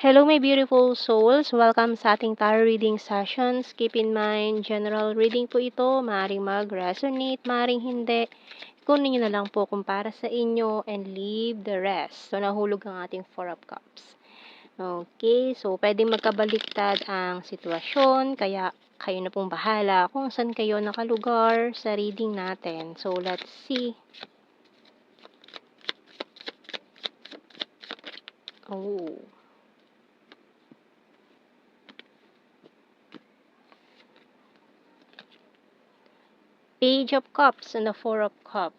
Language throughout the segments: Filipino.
Hello, my beautiful souls. Welcome sa ating tarot reading sessions. Keep in mind, general reading po ito. Maaaring mag-resonate, maaaring hindi. Kunin nyo na lang po kung para sa inyo and leave the rest. So, nahulog ang ating Four of Cups. Okay, so pwedeng magkabaliktad ang sitwasyon, kaya kayo na pong bahala kung saan kayo nakalugar sa reading natin. So, let's see. Oh. Page of Cups and the Four of Cups.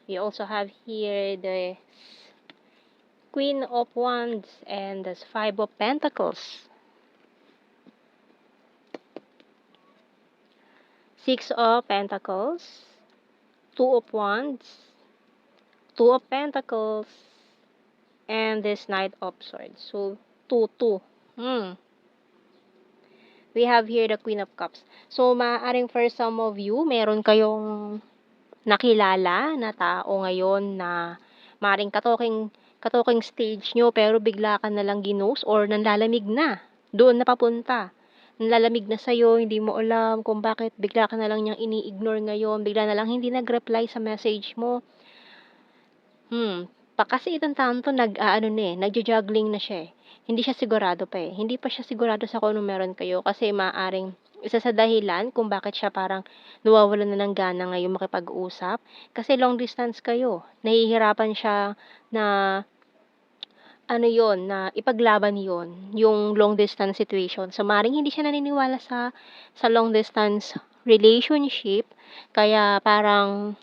We also have here the Queen of Wands and the Five of Pentacles. Six of Pentacles, Two of Wands, Two of Pentacles, and this Knight of Swords. So, 2. We have here the Queen of Cups. So, maaaring for some of you, meron kayong nakilala na tao ngayon na maaaring katoking stage nyo pero bigla ka na lang ginost or nanlalamig na. Doon na papunta. Nanlalamig na sa'yo, hindi mo alam kung bakit bigla ka na lang niyang ini-ignore ngayon, bigla na lang hindi nag-reply sa message mo. Kasi itong taon to nagjo-juggling na siya eh. Hindi siya sigurado pa eh. Hindi pa siya sigurado sa kung anong meron kayo kasi maaaring isa sa dahilan kung bakit siya parang nawawalan na ng gana ngayon makipag-usap. Kasi long distance kayo. Nahihirapan siya na na ipaglaban yung long distance situation. So, maaaring hindi siya naniniwala sa long distance relationship. Kaya parang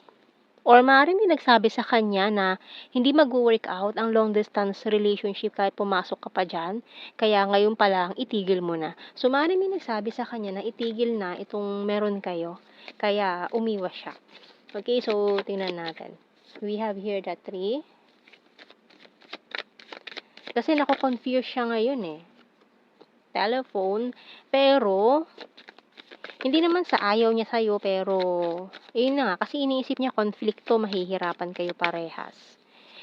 or maaaring may nagsabi sa kanya na hindi mag-work out ang long distance relationship kahit pumasok ka pa dyan. Kaya ngayon pa lang, itigil mo na. So, maaaring may nagsabi sa kanya na itigil na itong meron kayo. Kaya umiwas siya. Okay, so tingnan natin. We have here the 3. Kasi nako-confuse siya ngayon eh. Telephone. Pero, hindi naman sa ayaw niya sa'yo, pero, yun na nga, kasi iniisip niya konflikto, mahihirapan kayo parehas.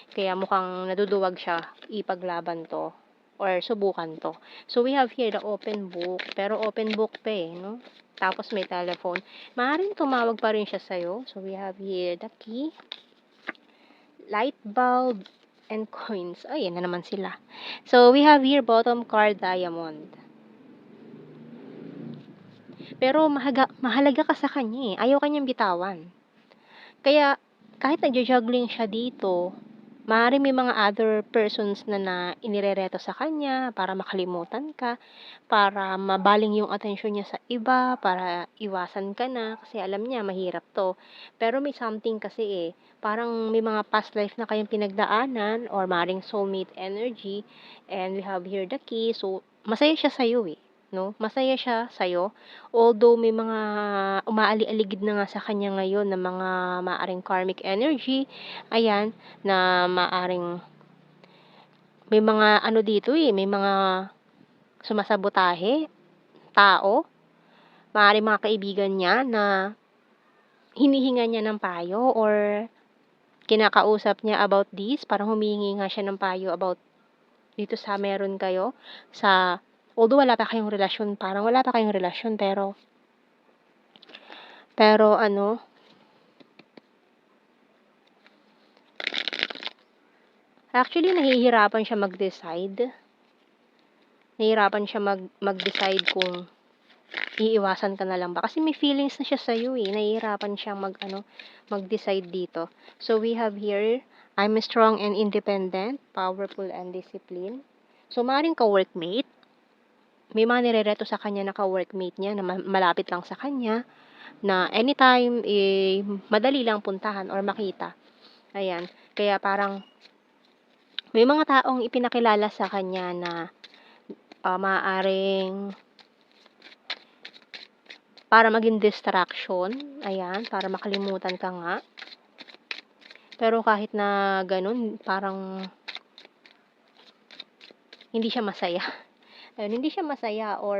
Kaya mukhang naduduwag siya ipaglaban to, or subukan to. So, we have here the open book, pero open book pa eh, no? Tapos may telephone. Maaaring tumawag pa rin siya sa'yo. So, we have here the key, light bulb, and coins. Ay, yan na naman sila. So, we have here bottom card, diamond. Pero mahalaga ka sa kanya eh. Ayaw kanyang bitawan. Kaya, kahit nagja-juggling siya dito, maaaring may mga other persons na inirereto sa kanya para makalimutan ka, para mabaling yung atensyon niya sa iba, para iwasan ka na, kasi alam niya mahirap to. Pero may something kasi eh, parang may mga past life na kayong pinagdaanan or maaaring soulmate energy, and we have here the key, so masaya siya sa'yo eh. No? Masaya siya sa'yo. Although may mga umaali-aligid na nga sa kanya ngayon na mga maaring karmic energy, ayan, na maaring may mga dito eh, may mga sumasabotahe, tao, maaring mga kaibigan niya na hinihinga niya ng payo or kinakausap niya about this, parang humihingi nga siya ng payo about dito sa meron kayo, sa although wala pa kayong relasyon, pero actually nahihirapan siya mag-decide. Nahihirapan siya mag-decide kung iiwasan ka na lang ba. Kasi may feelings na siya sa'yo eh. Nahihirapan siyang mag-decide dito. So we have here, I'm strong and independent, powerful and disciplined. So maaaring ka-workmate. May mga nirereto sa kanya na ka-workmate niya na malapit lang sa kanya, na anytime eh, madali lang puntahan or makita. Ayan. Kaya parang may mga taong ipinakilala sa kanya na maaaring para maging distraction. Ayan. Para makalimutan ka nga. Pero kahit na ganun, parang hindi siya masaya. Ayun, hindi siya masaya or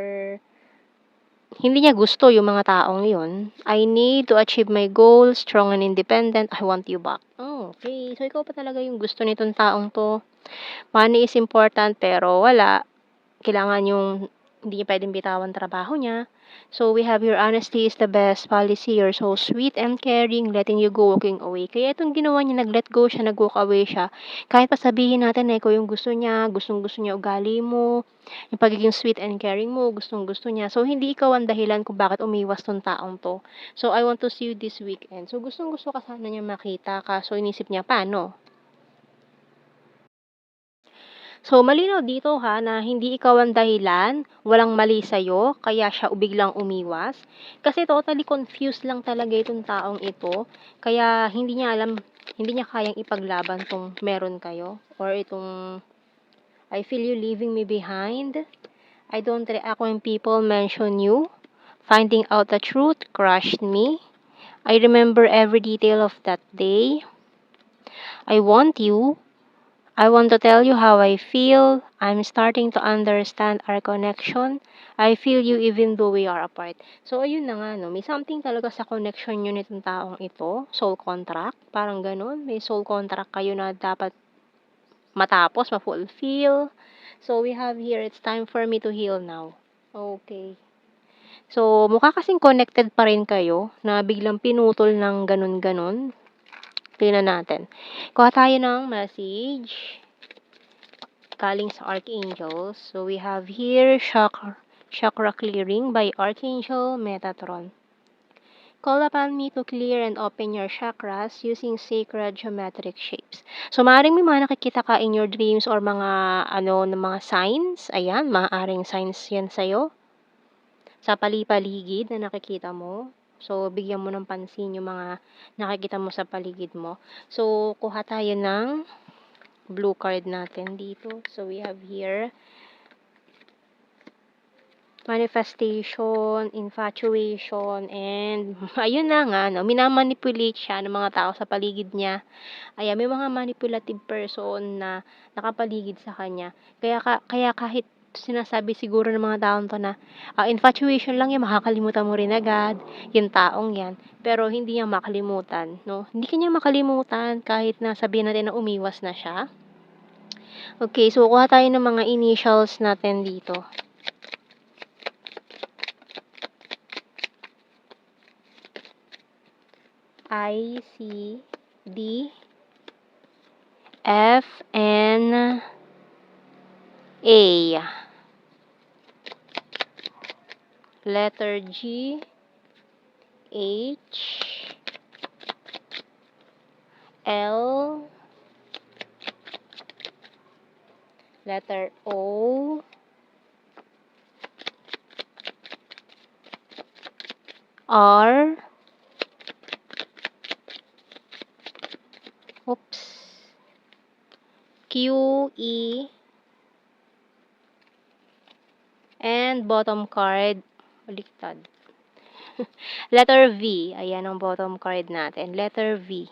hindi niya gusto yung mga taong yun. I need to achieve my goals, strong and independent, I want you back. Oh, okay. So, ikaw pa talaga yung gusto nitong taong to. Money is important pero wala, kailangan yung hindi niya puwedeng bitawan trabaho niya. So, we have your honesty is the best policy. You're so sweet and caring, letting you go, walking away. Kaya itong ginawa niya, nag-let go siya, nag-walk away siya. Kahit pa sabihin natin na ikaw yung gusto niya, gustong-gusto niya ugali mo, yung pagiging sweet and caring mo, gustong-gusto niya. So, hindi ikaw ang dahilan kung bakit umiwas 'tong taong 'to. So, I want to see you this weekend. So, gustong-gusto ka sana niyang makita kaso inisip niya, paano? So, malinaw dito ha na hindi ikaw ang dahilan, walang mali sa'yo, kaya siya biglang umiwas. Kasi totally confused lang talaga itong taong ito, kaya hindi niya kayang ipaglaban 'tong meron kayo or itong, "I feel you leaving me behind. I don't react when people mention you. Finding out the truth crushed me. I remember every detail of that day. I want you. I want to tell you how I feel. I'm starting to understand our connection. I feel you even though we are apart." So, ayun na nga, no? May something talaga sa connection nyo nitong taong ito. Soul contract. Parang ganun. May soul contract kayo na dapat matapos, ma-fulfill. So, we have here, it's time for me to heal now. Okay. So, mukha kasing connected pa rin kayo na biglang pinutol ng ganun-ganun. Tingnan natin. Kuha tayo ng message galing sa archangels. So, we have here chakra clearing by Archangel Metatron. Call upon me to clear and open your chakras using sacred geometric shapes. So, maaaring may mga nakikita ka in your dreams or mga ng mga signs. Ayan, maaaring signs yan sa'yo. Sa pali-paligid na nakikita mo. So, bigyan mo ng pansin yung mga nakikita mo sa paligid mo. So, kuha tayo ng blue card natin dito. So, we have here manifestation, infatuation, and ayun na nga, no, minamanipulate siya ng mga tao sa paligid niya. Ayan, may mga manipulative person na nakapaligid sa kanya. Kaya kahit sinasabi siguro ng mga taong to na infatuation lang yan, makakalimutan mo rin agad yung taong yan. Pero hindi niya makalimutan, no? Hindi kanya makalimutan kahit na sabihin natin na umiwas na siya. Okay, so kuha tayo ng mga initials natin dito. I, C, D, F, N, A. Letter G, H, L, letter O, R, Q, E, and bottom card, baliktad. Letter V, ayan ang bottom card natin, letter V.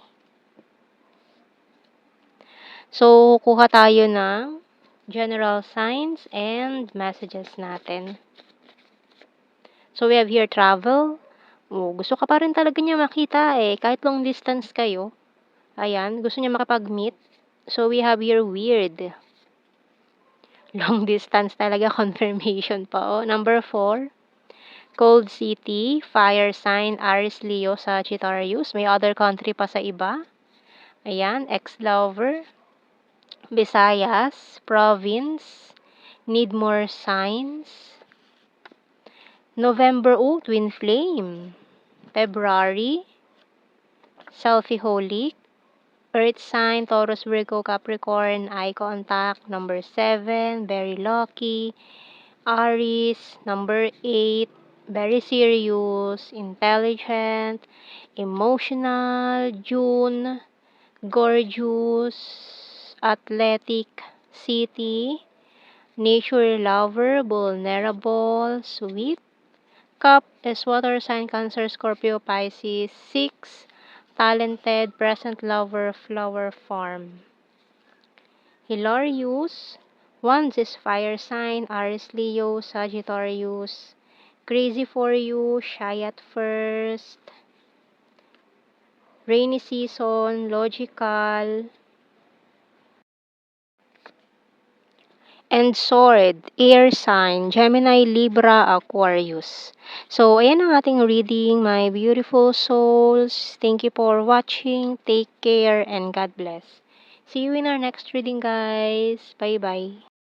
So, kuha tayo ng general signs and messages natin. So, we have here travel. Gusto ka pa rin talaga niya makita kahit long distance kayo. Ayan, gusto niya makapag-meet. So, we have here weird. Long distance talaga, confirmation pa. Number 4, cold city, fire sign, Aries, Leo, Sagittarius. May other country pa sa iba. Ayan, ex-lover. Visayas, province. Need more signs. November, twin flame. February, selfie-holic. Earth sign, Taurus, Virgo, Capricorn, eye contact. Number 7, very lucky. Aries, number 8, very serious, intelligent, emotional. June, gorgeous, athletic, city, nature lover, vulnerable, sweet. Cup is water sign, Cancer, Scorpio, Pisces. 6, talented, present lover, flower farm. Hilarious. Wands is fire sign, Aries, Leo, Sagittarius. Crazy for you, shy at first. Rainy season, logical. And sword, air sign, Gemini, Libra, Aquarius. So, ayan ang ating reading, my beautiful souls. Thank you for watching. Take care and God bless. See you in our next reading, guys. Bye-bye.